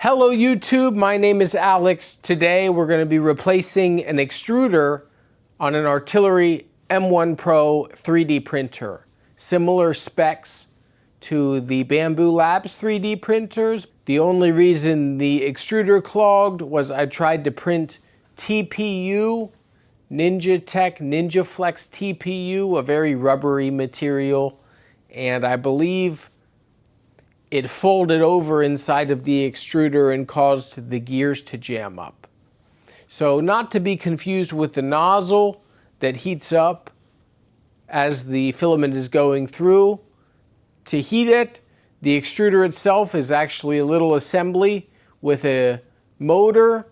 Hello YouTube, my name is Alex. Today we're going to be replacing an extruder on an Artillery M1 Pro 3D printer. Similar specs to the Bamboo Labs 3D printers. The only reason the extruder clogged was I tried to print TPU, Ninja Tech Ninja Flex TPU, a very rubbery material, and I believe it folded over inside of the extruder and caused the gears to jam up. So not to be confused with the nozzle that heats up as the filament is going through. To heat it, the extruder itself is actually a little assembly with a motor,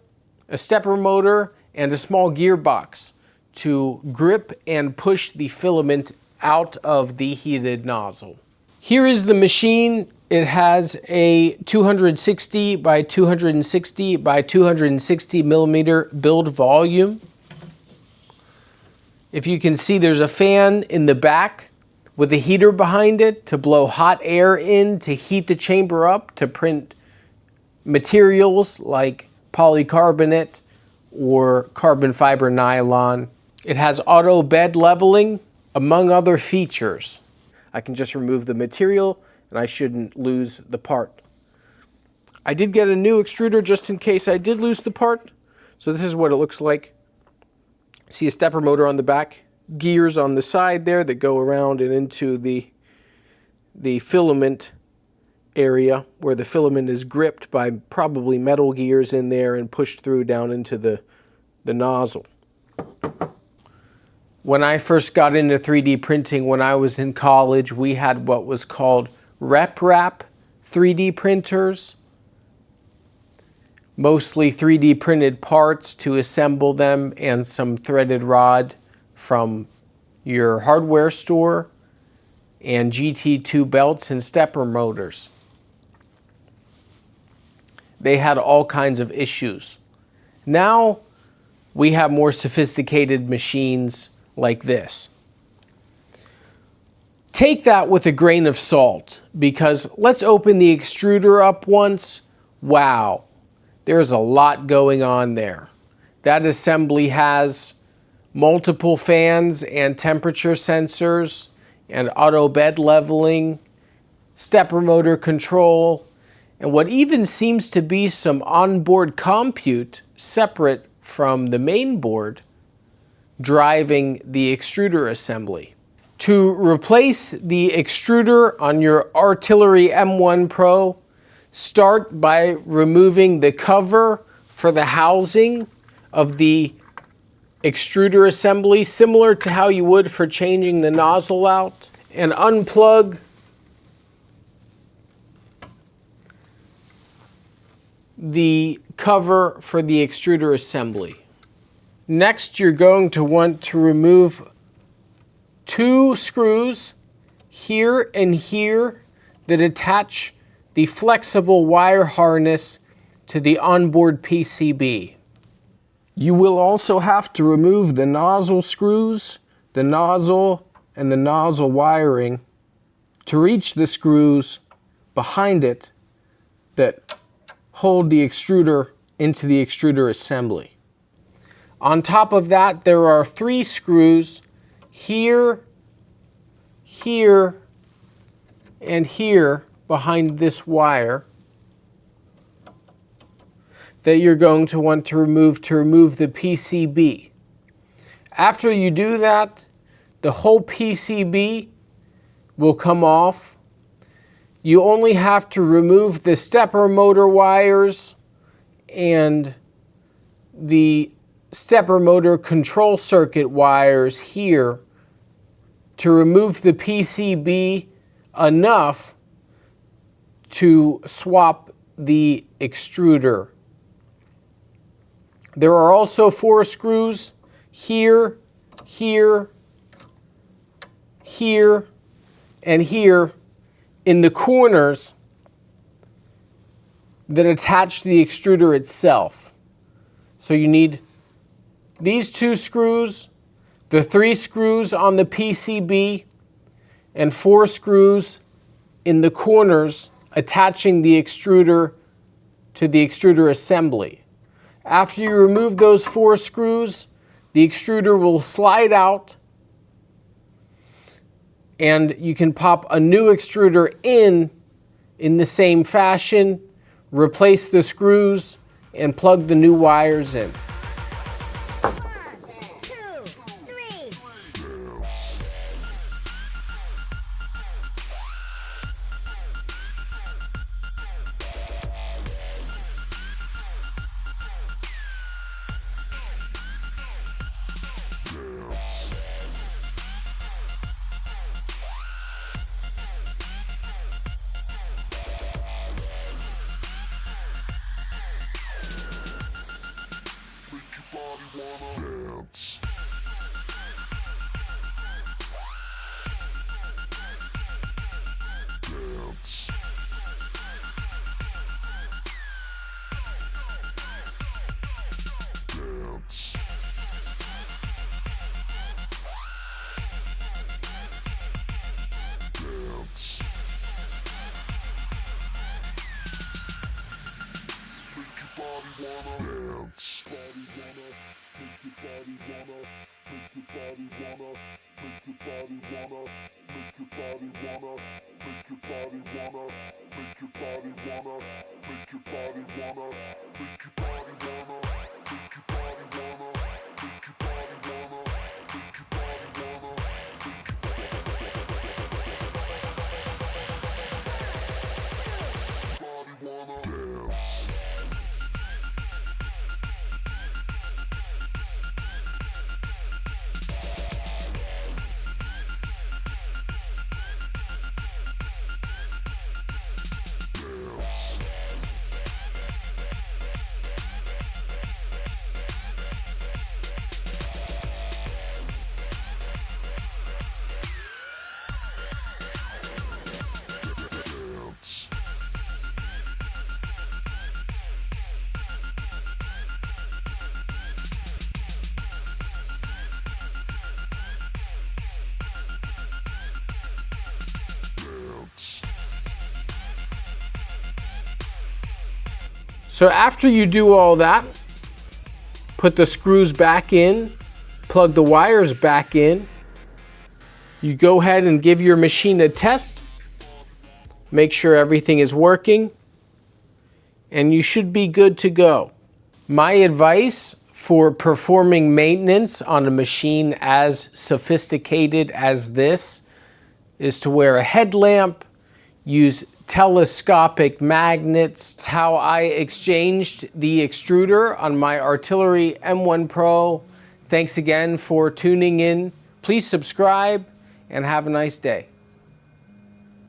a stepper motor, and a small gearbox to grip and push the filament out of the heated nozzle. Here is the machine. It has a 260 by 260 by 260 millimeter build volume. If you can see, there's a fan in the back with a heater behind it to blow hot air in to heat the chamber up to print materials like polycarbonate or carbon fiber nylon. It has auto bed leveling, among other features. I can just remove the material and I shouldn't lose the part. I did get a new extruder just in case I did lose the part. So this is what it looks like. See a stepper motor on the back, gears on the side there that go around and into the filament area where the filament is gripped by probably metal gears in there and pushed through down into the nozzle. When I first got into 3D printing when I was in college, we had what was called RepRap 3D printers. Mostly 3D printed parts to assemble them and some threaded rod from your hardware store and GT2 belts and stepper motors. They had all kinds of issues. Now we have more sophisticated machines like this. Take that with a grain of salt, because let's open the extruder up once. Wow, there's a lot going on there. That assembly has multiple fans and temperature sensors and auto bed leveling, stepper motor control, and what even seems to be some onboard compute separate from the main board driving the extruder assembly. To replace the extruder on your Artillery M1 Pro, start by removing the cover for the housing of the extruder assembly, similar to how you would for changing the nozzle out, and unplug the cover for the extruder assembly. Next, you're going to want to remove two screws here and here that attach the flexible wire harness to the onboard PCB. You will also have to remove the nozzle screws, the nozzle, and the nozzle wiring to reach the screws behind it that hold the extruder into the extruder assembly. On top of that, there are three screws here, here, and here behind this wire that you're going to want to remove the PCB. After you do that, the whole PCB will come off. You only have to remove the stepper motor wires and the stepper motor control circuit wires here to remove the PCB enough to swap the extruder. There are also four screws here, here, here, and here in the corners that attach the extruder itself. So you need these two screws, the three screws on the PCB, and four screws in the corners attaching the extruder to the extruder assembly. After you remove those 4 screws, the extruder will slide out and you can pop a new extruder in the same fashion, replace the screws, and plug the new wires in. So after you do all that, put the screws back in, plug the wires back in, you go ahead and give your machine a test, make sure everything is working, and you should be good to go. My advice for performing maintenance on a machine as sophisticated as this is to wear a headlamp, use telescopic magnets. It's how I exchanged the extruder on my Artillery M1 Pro. Thanks again for tuning in. Please subscribe and have a nice day.